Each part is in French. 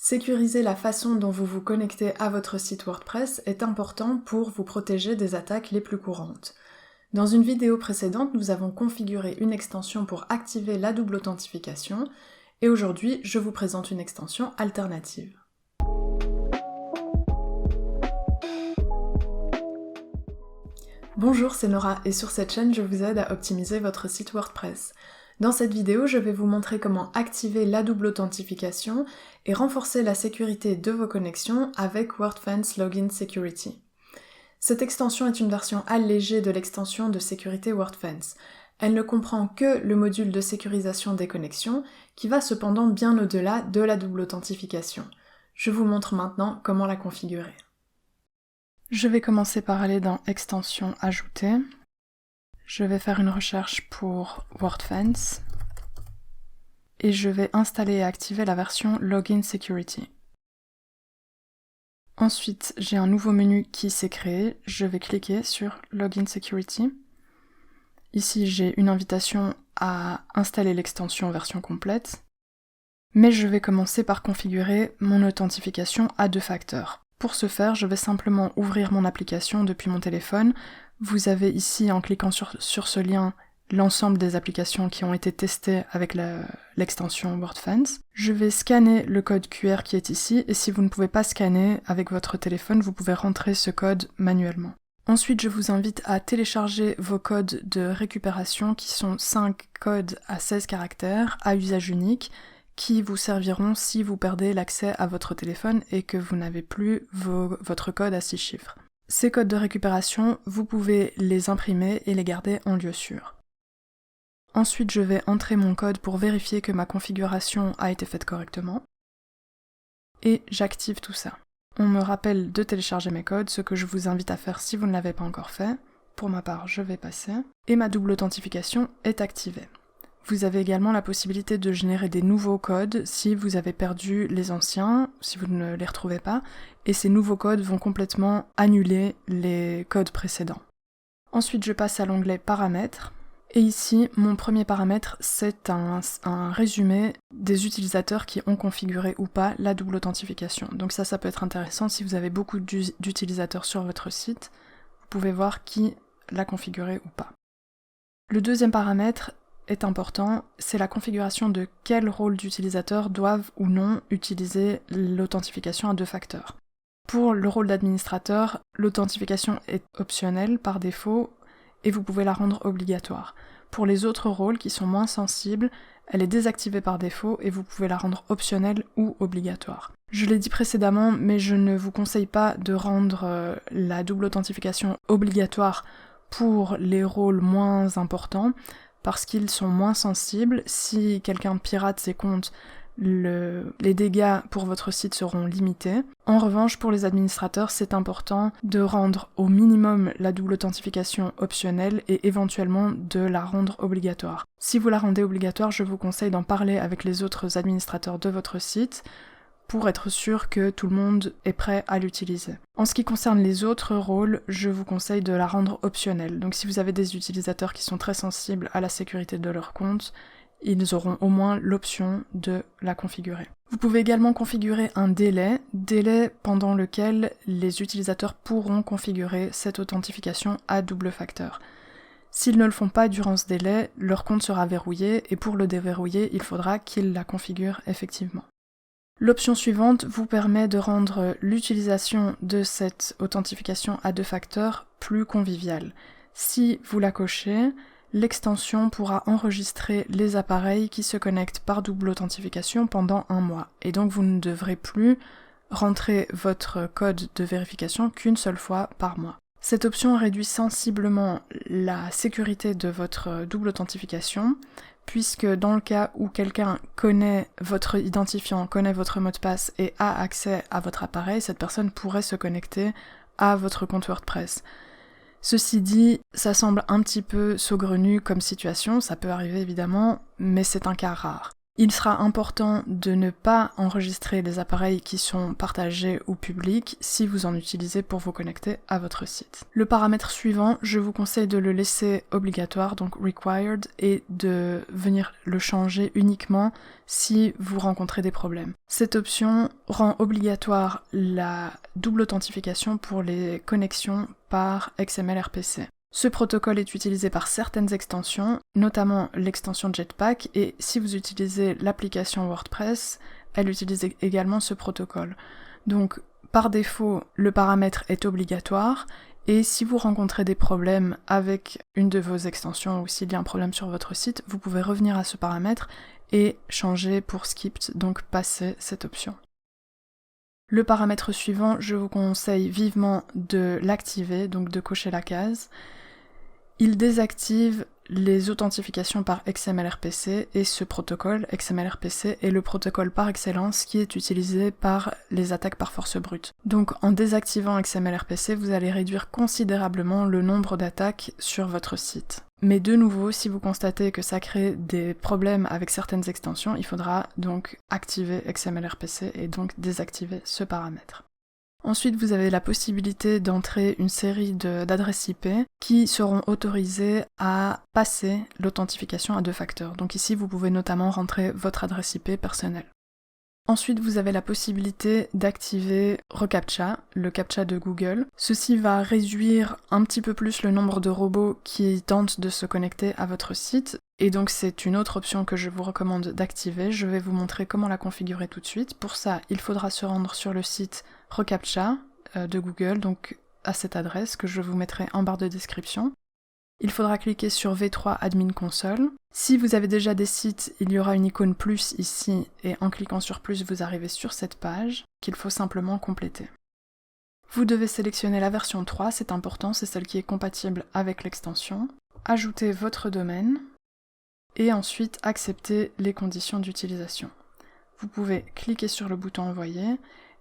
Sécuriser la façon dont vous vous connectez à votre site WordPress est important pour vous protéger des attaques les plus courantes. Dans une vidéo précédente, nous avons configuré une extension pour activer la double authentification et aujourd'hui, je vous présente une extension alternative. Bonjour, c'est Nora et sur cette chaîne, je vous aide à optimiser votre site WordPress. Dans cette vidéo, je vais vous montrer comment activer la double authentification et renforcer la sécurité de vos connexions avec WordFence Login Security. Cette extension est une version allégée de l'extension de sécurité WordFence. Elle ne comprend que le module de sécurisation des connexions, qui va cependant bien au-delà de la double authentification. Je vous montre maintenant comment la configurer. Je vais commencer par aller dans Extensions ajoutées. Je vais faire une recherche pour WordFence et je vais installer et activer la version Login Security. Ensuite, j'ai un nouveau menu qui s'est créé. Je vais cliquer sur Login Security. Ici, j'ai une invitation à installer l'extension version complète. Mais je vais commencer par configurer mon authentification à 2 facteurs. Pour ce faire, je vais simplement ouvrir mon application depuis mon téléphone. Vous avez ici, en cliquant sur ce lien, l'ensemble des applications qui ont été testées avec l'extension WordFence. Je vais scanner le code QR qui est ici, et si vous ne pouvez pas scanner avec votre téléphone, vous pouvez rentrer ce code manuellement. Ensuite, je vous invite à télécharger vos codes de récupération, qui sont 5 codes à 16 caractères, à usage unique, qui vous serviront si vous perdez l'accès à votre téléphone et que vous n'avez plus votre code à 6 chiffres. Ces codes de récupération, vous pouvez les imprimer et les garder en lieu sûr. Ensuite, je vais entrer mon code pour vérifier que ma configuration a été faite correctement. Et j'active tout ça. On me rappelle de télécharger mes codes, ce que je vous invite à faire si vous ne l'avez pas encore fait. Pour ma part, je vais passer. Et ma double authentification est activée. Vous avez également la possibilité de générer des nouveaux codes si vous avez perdu les anciens, si vous ne les retrouvez pas, et ces nouveaux codes vont complètement annuler les codes précédents. Ensuite, je passe à l'onglet Paramètres, et ici, mon premier paramètre, c'est un résumé des utilisateurs qui ont configuré ou pas la double authentification. Donc ça peut être intéressant si vous avez beaucoup d'utilisateurs sur votre site, vous pouvez voir qui l'a configuré ou pas. Le deuxième paramètre est important, c'est la configuration de quel rôle d'utilisateur doivent ou non utiliser l'authentification à 2 facteurs. Pour le rôle d'administrateur, l'authentification est optionnelle par défaut et vous pouvez la rendre obligatoire. Pour les autres rôles qui sont moins sensibles, elle est désactivée par défaut et vous pouvez la rendre optionnelle ou obligatoire. Je l'ai dit précédemment, mais je ne vous conseille pas de rendre la double authentification obligatoire pour les rôles moins importants, parce qu'ils sont moins sensibles. Si quelqu'un pirate ses comptes, les dégâts pour votre site seront limités. En revanche, pour les administrateurs, c'est important de rendre au minimum la double authentification optionnelle et éventuellement de la rendre obligatoire. Si vous la rendez obligatoire, je vous conseille d'en parler avec les autres administrateurs de votre site pour être sûr que tout le monde est prêt à l'utiliser. En ce qui concerne les autres rôles, je vous conseille de la rendre optionnelle. Donc si vous avez des utilisateurs qui sont très sensibles à la sécurité de leur compte, ils auront au moins l'option de la configurer. Vous pouvez également configurer un délai pendant lequel les utilisateurs pourront configurer cette authentification à double facteur. S'ils ne le font pas durant ce délai, leur compte sera verrouillé et pour le déverrouiller, il faudra qu'ils la configurent effectivement. L'option suivante vous permet de rendre l'utilisation de cette authentification à 2 facteurs plus conviviale. Si vous la cochez, l'extension pourra enregistrer les appareils qui se connectent par double authentification pendant 1 mois. Et donc vous ne devrez plus rentrer votre code de vérification qu'une seule fois par mois. Cette option réduit sensiblement la sécurité de votre double authentification, puisque dans le cas où quelqu'un connaît votre identifiant, connaît votre mot de passe et a accès à votre appareil, cette personne pourrait se connecter à votre compte WordPress. Ceci dit, ça semble un petit peu saugrenu comme situation, ça peut arriver évidemment, mais c'est un cas rare. Il sera important de ne pas enregistrer les appareils qui sont partagés ou publics si vous en utilisez pour vous connecter à votre site. Le paramètre suivant, je vous conseille de le laisser obligatoire, donc required, et de venir le changer uniquement si vous rencontrez des problèmes. Cette option rend obligatoire la double authentification pour les connexions par XML-RPC. Ce protocole est utilisé par certaines extensions, notamment l'extension Jetpack, et si vous utilisez l'application WordPress, elle utilise également ce protocole. Donc, par défaut, le paramètre est obligatoire, et si vous rencontrez des problèmes avec une de vos extensions ou s'il y a un problème sur votre site, vous pouvez revenir à ce paramètre et changer pour skipped, donc passer cette option. Le paramètre suivant, je vous conseille vivement de l'activer, donc de cocher la case. Il désactive les authentifications par XML-RPC et ce protocole XML-RPC est le protocole par excellence qui est utilisé par les attaques par force brute. Donc en désactivant XML-RPC, vous allez réduire considérablement le nombre d'attaques sur votre site. Mais de nouveau, si vous constatez que ça crée des problèmes avec certaines extensions, il faudra donc activer XML-RPC et donc désactiver ce paramètre. Ensuite, vous avez la possibilité d'entrer une série d'adresses IP qui seront autorisées à passer l'authentification à 2 facteurs. Donc ici, vous pouvez notamment rentrer votre adresse IP personnelle. Ensuite, vous avez la possibilité d'activer reCAPTCHA, le CAPTCHA de Google. Ceci va réduire un petit peu plus le nombre de robots qui tentent de se connecter à votre site. Et donc c'est une autre option que je vous recommande d'activer. Je vais vous montrer comment la configurer tout de suite. Pour ça, il faudra se rendre sur le site reCAPTCHA de Google, donc à cette adresse que je vous mettrai en barre de description. Il faudra cliquer sur V3 Admin Console. Si vous avez déjà des sites, il y aura une icône plus ici, et en cliquant sur plus, vous arrivez sur cette page qu'il faut simplement compléter. Vous devez sélectionner la version 3, c'est important, c'est celle qui est compatible avec l'extension. Ajouter votre domaine, et ensuite accepter les conditions d'utilisation. Vous pouvez cliquer sur le bouton Envoyer,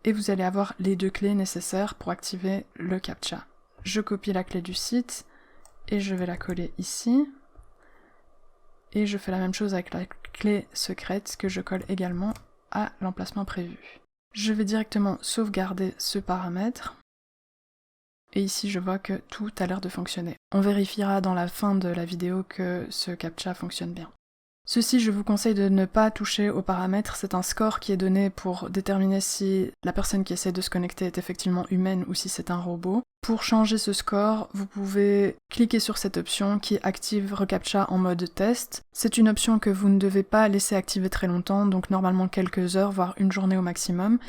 et vous allez avoir les 2 clés nécessaires pour activer le CAPTCHA. Je copie la clé du site, et je vais la coller ici. Et je fais la même chose avec la clé secrète que je colle également à l'emplacement prévu. Je vais directement sauvegarder ce paramètre. Et ici je vois que tout a l'air de fonctionner. On vérifiera dans la fin de la vidéo que ce CAPTCHA fonctionne bien. Ceci, je vous conseille de ne pas toucher aux paramètres, c'est un score qui est donné pour déterminer si la personne qui essaie de se connecter est effectivement humaine ou si c'est un robot. Pour changer ce score, vous pouvez cliquer sur cette option qui active reCAPTCHA en mode test. C'est une option que vous ne devez pas laisser activer très longtemps, donc normalement quelques heures, voire une journée au maximum.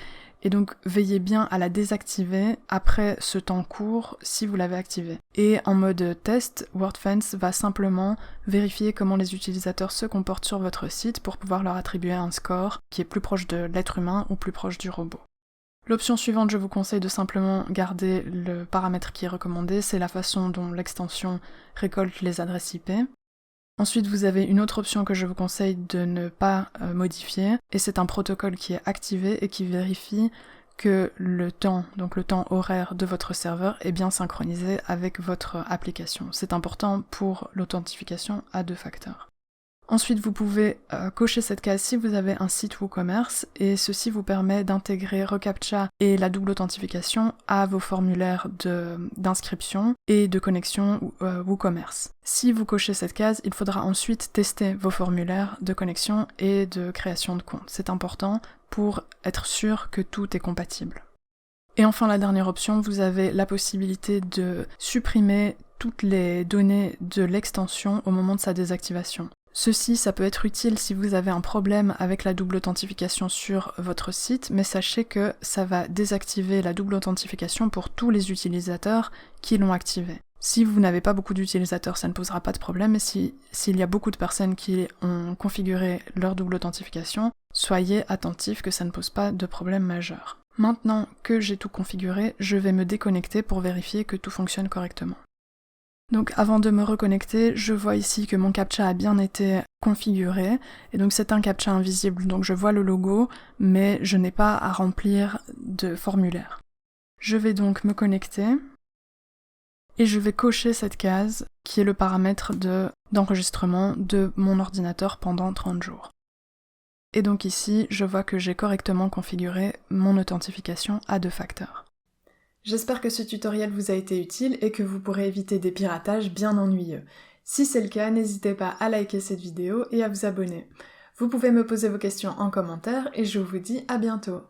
Et donc veillez bien à la désactiver après ce temps court si vous l'avez activée. Et en mode test, WordFence va simplement vérifier comment les utilisateurs se comportent sur votre site pour pouvoir leur attribuer un score qui est plus proche de l'être humain ou plus proche du robot. L'option suivante, je vous conseille de simplement garder le paramètre qui est recommandé, c'est la façon dont l'extension récolte les adresses IP. Ensuite, vous avez une autre option que je vous conseille de ne pas modifier, et c'est un protocole qui est activé et qui vérifie que le temps, donc le temps horaire de votre serveur est bien synchronisé avec votre application. C'est important pour l'authentification à 2 facteurs. Ensuite, vous pouvez cocher cette case si vous avez un site WooCommerce, et ceci vous permet d'intégrer reCAPTCHA et la double authentification à vos formulaires d'inscription et de connexion WooCommerce. Si vous cochez cette case, il faudra ensuite tester vos formulaires de connexion et de création de compte. C'est important pour être sûr que tout est compatible. Et enfin, la dernière option, vous avez la possibilité de supprimer toutes les données de l'extension au moment de sa désactivation. Ceci, ça peut être utile si vous avez un problème avec la double authentification sur votre site, mais sachez que ça va désactiver la double authentification pour tous les utilisateurs qui l'ont activée. Si vous n'avez pas beaucoup d'utilisateurs, ça ne posera pas de problème, mais s'il y a beaucoup de personnes qui ont configuré leur double authentification, soyez attentifs que ça ne pose pas de problème majeur. Maintenant que j'ai tout configuré, je vais me déconnecter pour vérifier que tout fonctionne correctement. Donc avant de me reconnecter, je vois ici que mon CAPTCHA a bien été configuré, et donc c'est un CAPTCHA invisible, donc je vois le logo, mais je n'ai pas à remplir de formulaire. Je vais donc me connecter, et je vais cocher cette case, qui est le paramètre d'enregistrement de mon ordinateur pendant 30 jours. Et donc ici, je vois que j'ai correctement configuré mon authentification à 2 facteurs. J'espère que ce tutoriel vous a été utile et que vous pourrez éviter des piratages bien ennuyeux. Si c'est le cas, n'hésitez pas à liker cette vidéo et à vous abonner. Vous pouvez me poser vos questions en commentaire et je vous dis à bientôt.